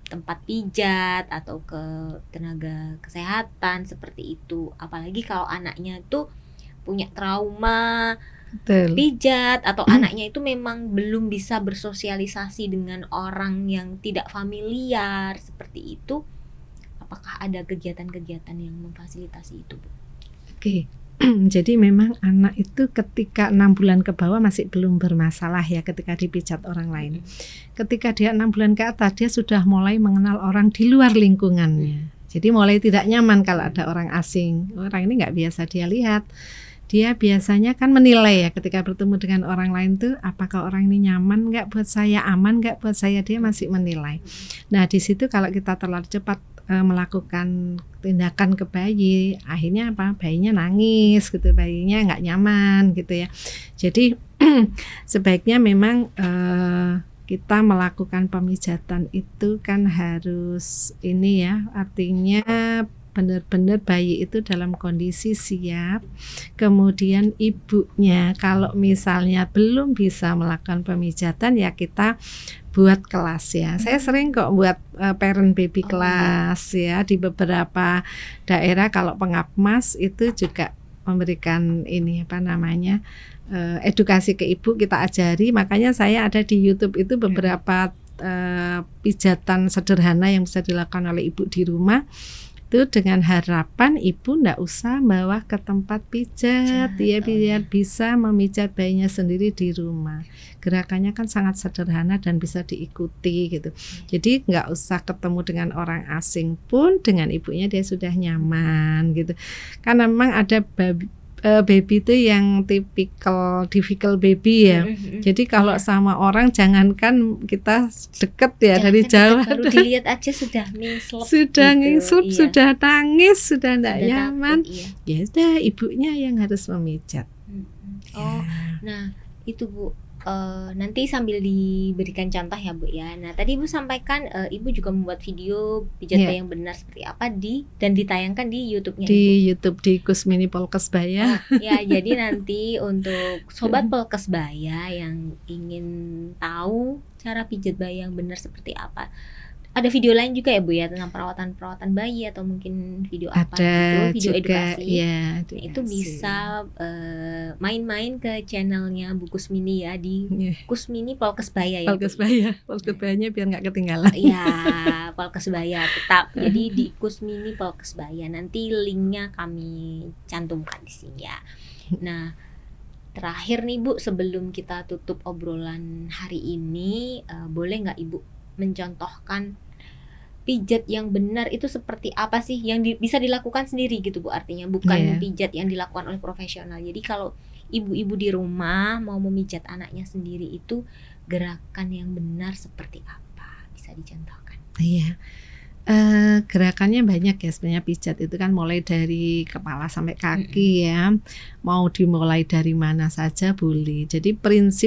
tempat pijat atau ke tenaga kesehatan seperti itu. Apalagi kalau anaknya tuh punya trauma Betul. pijat atau anaknya itu memang belum bisa bersosialisasi dengan orang yang tidak familiar seperti itu. Apakah ada kegiatan-kegiatan yang memfasilitasi itu, Bu? Oke. Jadi memang anak itu ketika 6 bulan ke bawah masih belum bermasalah ya ketika dipijat orang lain. Ketika dia 6 bulan ke atas, dia sudah mulai mengenal orang di luar lingkungannya. Jadi mulai tidak nyaman kalau ada orang asing. Orang ini nggak biasa dia lihat. Dia biasanya kan menilai ya ketika bertemu dengan orang lain tuh, apakah orang ini nyaman nggak buat saya, aman nggak buat saya, dia masih menilai. Nah di situ kalau kita terlalu cepat melakukan tindakan ke bayi, akhirnya apa? Bayinya nangis gitu, bayinya nggak nyaman gitu ya. Jadi sebaiknya memang kita melakukan pemijatan itu kan harus ini ya, artinya benar-benar bayi itu dalam kondisi siap. Kemudian ibunya kalau misalnya belum bisa melakukan pemijatan ya kita buat kelas ya. Saya sering kok buat parent baby kelas ya di beberapa daerah. Kalau Pengapmas itu juga memberikan ini apa namanya edukasi ke ibu, kita ajari. Makanya saya ada di YouTube itu beberapa pijatan sederhana yang bisa dilakukan oleh ibu di rumah. Itu dengan harapan ibu nggak usah bawa ke tempat pijat, dia biar bisa memijat bayinya sendiri di rumah. Gerakannya kan sangat sederhana dan bisa diikuti gitu. Jadi nggak usah ketemu dengan orang asing pun dengan ibunya dia sudah nyaman gitu. Karena memang ada baby itu yang tipikal difficult baby ya. Jadi kalau sama orang jangankan kita deket ya, dari jauh baru dilihat aja sudah ngislep, sudah gitu. ngislep, Iya. sudah tangis, sudah tidak nyaman. Takut, iya. Ya sudah ibunya yang harus memijat. Oh, nah itu Bu, nanti sambil diberikan contoh ya Bu ya. Nah tadi Ibu sampaikan Ibu juga membuat video pijat bayi yang benar seperti apa dan ditayangkan di YouTube-nya di Ibu. YouTube di Kusmini Polkesbaya. Ya jadi nanti untuk sobat Polkesbaya yang ingin tahu cara pijat bayi yang benar seperti apa, ada video lain juga ya Bu ya tentang perawatan bayi atau mungkin video apa Ada gitu, video juga, edukasi. ya, Nah, itu bisa main-main ke channelnya Bu Kusmini ya di Kusmini Polkesbaya ya. Polkesbayanya biar nggak ketinggalan. Ya, Polkesbaya tetap. Jadi di Kusmini Polkesbaya nanti linknya kami cantumkan di sini ya. Nah, terakhir nih Bu, sebelum kita tutup obrolan hari ini, boleh nggak Ibu mencontohkan pijat yang benar itu seperti apa sih yang bisa dilakukan sendiri gitu Bu, artinya bukan pijat yang dilakukan oleh profesional. Jadi kalau ibu-ibu di rumah mau memijat anaknya sendiri itu gerakan yang benar seperti apa, bisa dicontohkan? Iya. Gerakannya banyak ya sebenarnya pijat itu kan mulai dari kepala sampai kaki ya. Mau dimulai dari mana saja boleh. Jadi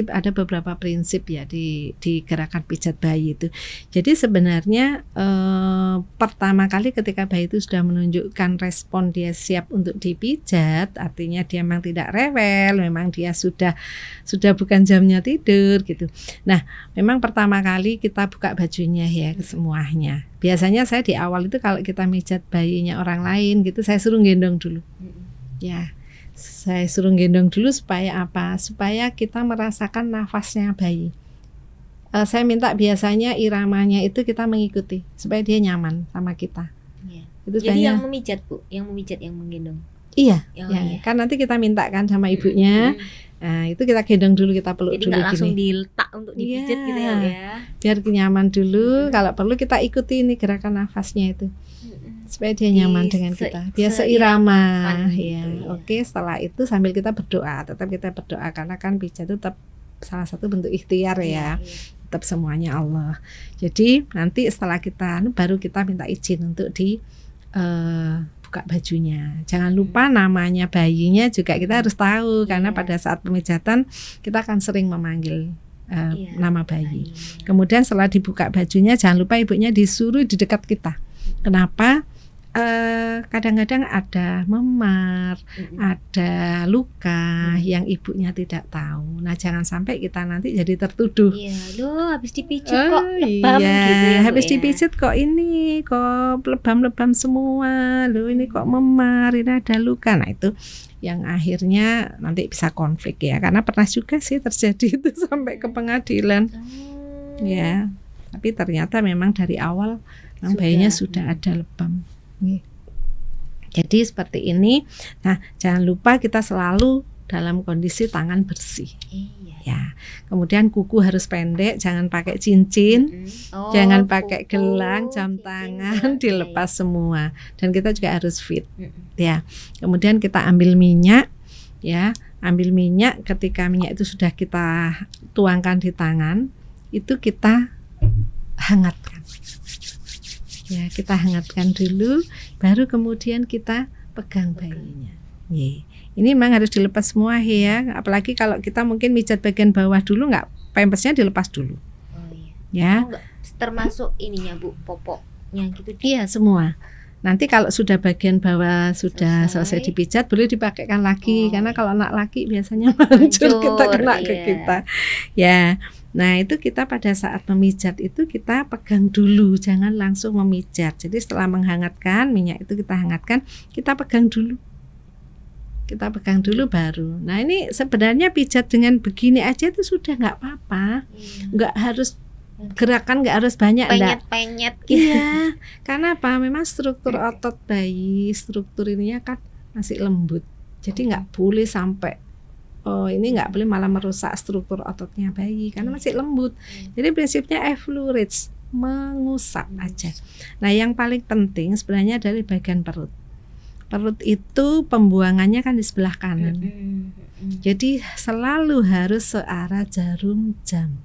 ada beberapa prinsip ya di gerakan pijat bayi itu. Jadi sebenarnya pertama kali ketika bayi itu sudah menunjukkan respon dia siap untuk dipijat, artinya dia memang tidak rewel, memang dia sudah bukan jamnya tidur gitu. Nah, memang pertama kali kita buka bajunya ya semuanya. Biasanya saya di awal itu kalau kita mijat bayinya orang lain gitu, saya suruh gendong dulu. Ya, saya suruh gendong dulu supaya apa? Supaya kita merasakan nafasnya bayi. Saya minta biasanya iramanya itu kita mengikuti supaya dia nyaman sama kita. Itu jadi yang memijat Bu, yang memijat yang menggendong. Iya, kan nanti kita minta kan sama ibunya. Nah, itu kita gendong dulu, kita peluk jadi dulu. Jadi nggak langsung gini. diletak untuk dipijat gitu ya. Biar nyaman dulu. Kalau perlu kita ikuti ini gerakan nafasnya itu, supaya dia nyaman dengan kita. Biar seirama. Ya. Oke, setelah itu sambil kita berdoa, tetap kita berdoa karena kan pijat itu tetap salah satu bentuk ikhtiar ya. Tetap semuanya Allah. Jadi nanti setelah kita baru kita minta izin untuk buka bajunya. Jangan lupa namanya bayinya juga kita harus tahu karena pada saat pemijatan kita akan sering memanggil nama bayi. Kemudian setelah dibuka bajunya jangan lupa ibunya disuruh di dekat kita. Kenapa? kadang-kadang ada memar, ada luka yang ibunya tidak tahu. Nah, jangan sampai kita nanti jadi tertuduh. Iya, loh habis dipijit kok lebam Iya, gitu ya, Bu, habis ya. dipijit kok ini kok lebam-lebam semua. Loh ini kok memar, ini ada luka. Nah, itu yang akhirnya nanti bisa konflik ya. Karena pernah juga sih terjadi itu sampai ke pengadilan. Ya, tapi ternyata memang dari awal memang bayinya sudah ada lebam. Jadi seperti ini. Nah, jangan lupa kita selalu dalam kondisi tangan bersih. Iya. Ya. Kemudian kuku harus pendek, jangan pakai cincin, jangan pakai gelang, jam tangan, dilepas semua. Dan kita juga harus fit. Ya. Kemudian kita ambil minyak, ya. Ambil minyak, ketika minyak itu sudah kita tuangkan di tangan, itu kita hangatkan. Ya, kita hangatkan dulu, baru kemudian kita pegang bayinya. Ini memang harus dilepas semua ya, apalagi kalau kita mungkin mijat bagian bawah dulu, nggak, pampasnya dilepas dulu. Oh iya. Ya. Termasuk ininya Bu, popoknya gitu. Iya semua. Nanti kalau sudah bagian bawah sudah selesai dipijat, boleh dipakaikan lagi, karena kalau anak laki biasanya hancur, kita kena ke kita. Ya. Nah, itu kita pada saat memijat itu kita pegang dulu, jangan langsung memijat. Jadi setelah menghangatkan, minyak itu kita hangatkan, kita pegang dulu. Kita pegang dulu baru. Nah, ini sebenarnya pijat dengan begini aja itu sudah nggak apa-apa. Nggak harus gerakan, nggak harus banyak. Penyet gitu. Iya, karena apa? Memang struktur otot bayi, struktur ininya kan masih lembut. Jadi nggak boleh sampai ini nggak boleh malah merusak struktur ototnya bayi karena masih lembut. Jadi prinsipnya effleurage, mengusap aja. Nah, yang paling penting sebenarnya dari bagian perut. Perut itu pembuangannya kan di sebelah kanan. Jadi selalu harus searah jarum jam.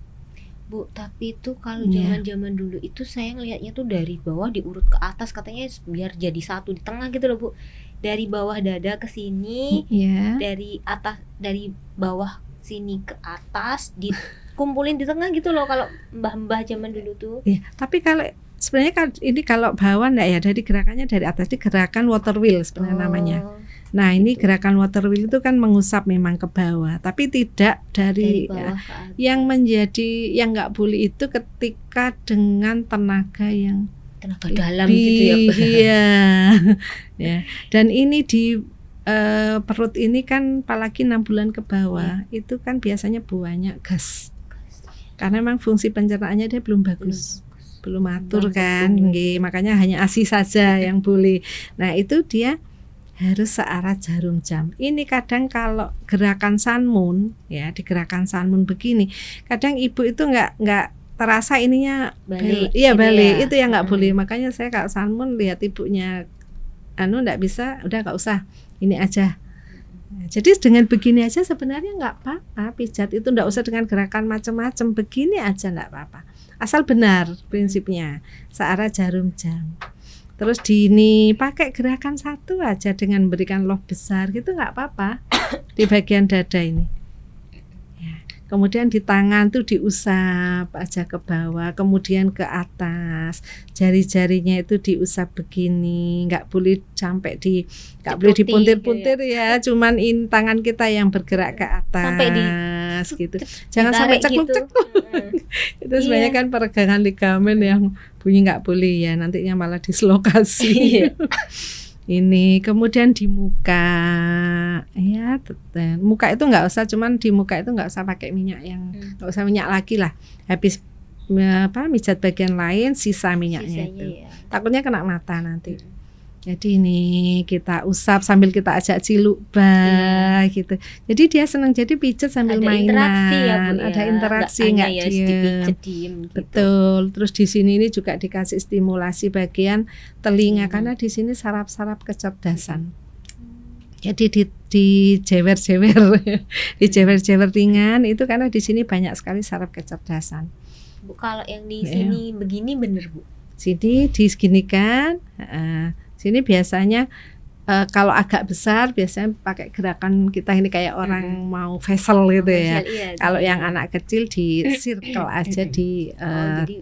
Bu, tapi itu kalau zaman-zaman dulu itu saya ngelihatnya tuh dari bawah diurut ke atas, katanya biar jadi satu di tengah gitu loh Bu. Dari bawah dada ke sini, dari atas, dari bawah sini ke atas, dikumpulin di tengah gitu loh kalau mbah-mbah zaman dulu tuh. Iya, tapi kalau sebenarnya kan ini kalau bawah enggak ya, dari gerakannya dari atas, ini gerakan water wheel sebenarnya namanya. Nah, ini gerakan water wheel itu kan mengusap memang ke bawah, tapi tidak dari bawah ke atas. Yang menjadi yang nggak boleh itu ketika dengan tenaga yang dalam gitu ya. Iya. Ya. Dan ini di perut ini kan apalagi 6 bulan ke bawah, itu kan biasanya banyak gas. Karena memang fungsi pencernaannya dia belum bagus. Belum atur kan. Makanya hanya ASI saja yang boleh. Nah, itu dia harus searah jarum jam. Ini kadang kalau gerakan Sanmun, ya, di gerakan Sanmun begini, kadang ibu itu nggak terasa ininya balik. Iya, balik. Itu yang nggak boleh. Makanya saya kalau Sanmun lihat ibunya nggak bisa, udah nggak usah. Ini aja. Nah, jadi dengan begini aja sebenarnya nggak apa-apa. Pijat itu nggak usah dengan gerakan macam-macam. Begini aja nggak apa-apa. Asal benar prinsipnya. Searah jarum jam. Terus ini pakai gerakan satu aja dengan memberikan loh besar gitu nggak apa-apa di bagian dada ini. Ya. Kemudian di tangan tuh diusap aja ke bawah, kemudian ke atas. Jari-jarinya itu diusap begini, nggak boleh sampai nggak boleh dipuntir-puntir ya. Cuman tangan kita yang bergerak ke atas. Sampai gitu. Jangan sampai cekluk-cekluk. Itu sebenarnya kan peregangan ligamen yang bunyi nggak boleh ya, nantinya malah dislokasi. Ini kemudian di muka, ya, muka itu nggak usah, cuman di muka itu nggak usah pakai minyak yang nggak usah minyak lagi lah. Habis mijat bagian lain, sisa minyaknya itu. Ya. Takutnya kena mata nanti. Jadi ini kita usap sambil kita ajak ciluk gitu. Jadi dia senang, jadi pijat sambil ada mainan. Interaksi ya, Bu, ya. Ada interaksi, nggak ya, diem. Betul. Terus di sini ini juga dikasih stimulasi bagian telinga karena di sini saraf-saraf kecerdasan. Jadi di jewer-jewer, dijewer-jewer ringan itu karena di sini banyak sekali saraf kecerdasan. Bu, kalau yang di sini begini bener Bu? Sini diseginikan. Sini biasanya kalau agak besar biasanya pakai gerakan kita ini kayak orang mau vessel gitu ya. Iya, kalau yang anak kecil di circle aja di. Jadi,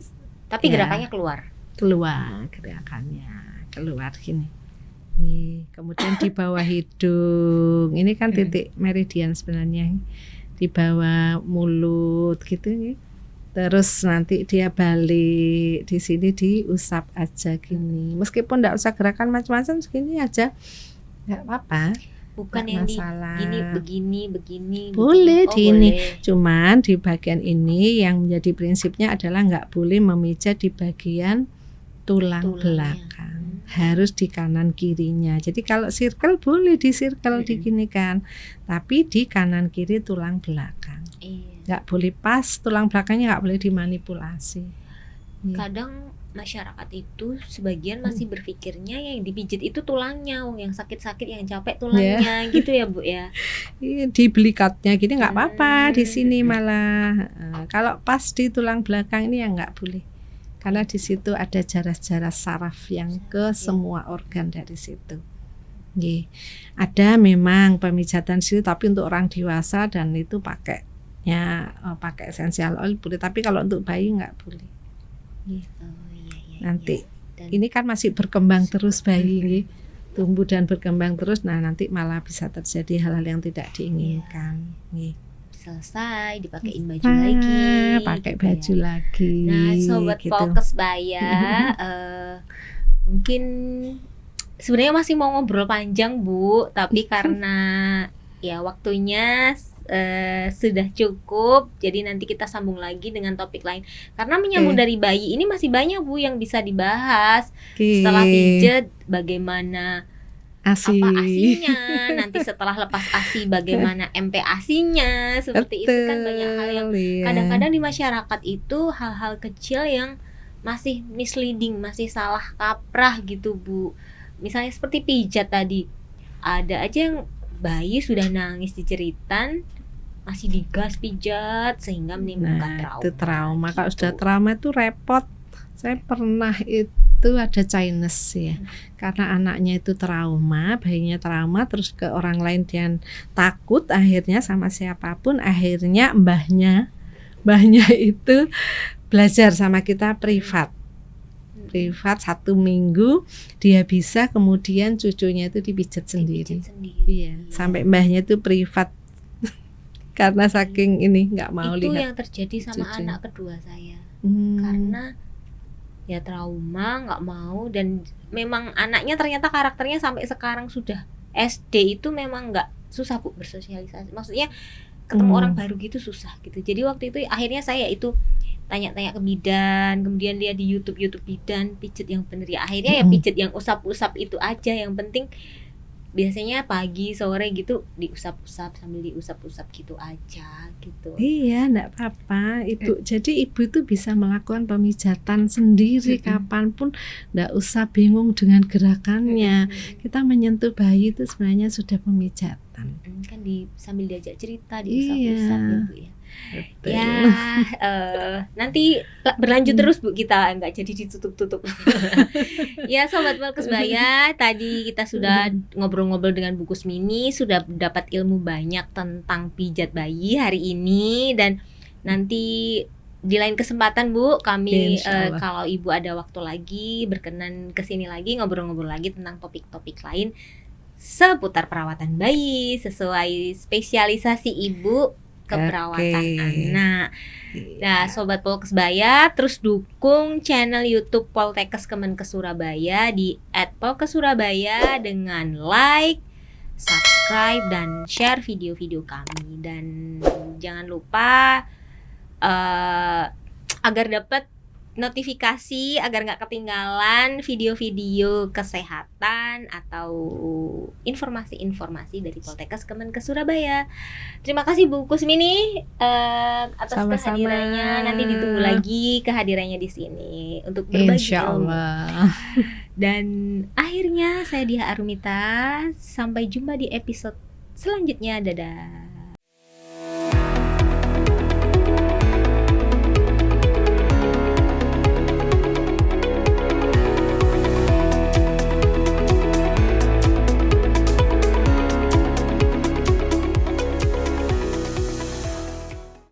tapi gerakannya keluar. Keluar gerakannya, keluar gini. Kemudian di bawah hidung, ini kan titik meridian sebenarnya, di bawah mulut gitu nih. Terus nanti dia balik di sini diusap aja gini. Meskipun enggak usah gerakan macam-macam, segini aja enggak apa-apa. Bukan Nggak yang masalah. begini. Boleh Oh, di ini. boleh. Cuman di bagian ini yang menjadi prinsipnya adalah nggak boleh memijat di bagian tulang Tulangnya. belakang. Harus di kanan kirinya. Jadi kalau circle boleh di circle diginikan, tapi di kanan kiri tulang belakang. Iya. Nggak boleh pas, tulang belakangnya nggak boleh dimanipulasi. Kadang masyarakat itu sebagian masih berpikirnya yang dipijit itu tulangnya, yang sakit-sakit, yang capek tulangnya, gitu ya Bu ya. Di belikatnya gini nggak apa-apa, di sini malah kalau pas di tulang belakang ini yang nggak boleh, karena di situ ada jaras-jaras saraf yang ke semua organ dari situ. Ada memang pemijatan situ, tapi untuk orang dewasa dan itu pakai essential oil boleh, tapi kalau untuk bayi nggak boleh. Nanti ini kan masih berkembang terus bayi, tumbuh dan berkembang terus. Nah nanti malah bisa terjadi hal-hal yang tidak diinginkan. Selesai dipakein baju lagi, pakai gitu baju ya. lagi. Nah sobat gitu. Polkes Baya, mungkin sebenarnya masih mau ngobrol panjang Bu, tapi karena ya waktunya sudah cukup, jadi nanti kita sambung lagi dengan topik lain. Karena menyambung dari bayi ini masih banyak Bu yang bisa dibahas. Setelah pijat bagaimana ASI. apa ASINya, nanti setelah lepas ASI bagaimana MP-ASINya, seperti itu kan banyak hal yang kadang-kadang di masyarakat itu hal-hal kecil yang masih misleading, masih salah kaprah gitu Bu. Misalnya seperti pijat tadi, ada aja yang bayi sudah nangis dijeritan masih digas pijat sehingga menimbulkan trauma. Itu trauma. Gitu. Kalau sudah trauma itu repot. Saya pernah itu ada Chinese ya. Karena anaknya itu trauma, bayinya trauma, terus ke orang lain dia takut, akhirnya sama siapapun, akhirnya mbahnya itu belajar sama kita privat 1 minggu, dia bisa, kemudian cucunya itu dipijat sendiri. Iya, sampai mbahnya itu privat karena saking ini nggak mau itu lihat. Itu yang terjadi sama cucunya. anak kedua saya. Karena ya trauma, nggak mau, dan memang anaknya ternyata karakternya sampai sekarang sudah SD itu memang nggak susah Bu bersosialisasi. Maksudnya ketemu orang baru gitu susah gitu. Jadi waktu itu akhirnya saya itu tanya-tanya ke bidan, kemudian dia di YouTube bidan pijat yang bener ya. Akhirnya ya pijat yang usap-usap itu aja, yang penting biasanya pagi sore gitu diusap-usap, sambil diusap-usap gitu aja gitu. Iya, enggak apa-apa Ibu. Jadi Ibu itu bisa melakukan pemijatan sendiri kapanpun, enggak usah bingung dengan gerakannya. Kita menyentuh bayi itu sebenarnya sudah pemijatan. Kan sambil diajak cerita, diusap-usap ya Bu ya. Betul. Ya, nanti berlanjut terus Bu, kita nggak jadi ditutup-tutup. Ya Sobat Polkes Baya, tadi kita sudah ngobrol-ngobrol dengan Bu Kusmini, sudah dapat ilmu banyak tentang pijat bayi hari ini, dan nanti di lain kesempatan Bu, kami kalau Ibu ada waktu lagi berkenan kesini lagi ngobrol-ngobrol lagi tentang topik-topik lain seputar perawatan bayi sesuai spesialisasi Ibu keperawatan anak. Nah, Sobat Polkes Baya, terus dukung channel YouTube Poltekkes Kemenkes Surabaya di @polkessurabaya dengan like, subscribe, dan share video-video kami. Dan jangan lupa agar dapat notifikasi, agar nggak ketinggalan video-video kesehatan atau informasi-informasi dari Poltekkes Kemenkes Surabaya. Terima kasih Bu Kusmini atas kehadirannya. Nanti ditunggu lagi kehadirannya di sini untuk berbagi. Insyaallah. Dan akhirnya saya Diah Arumita, sampai jumpa di episode selanjutnya. Dadah.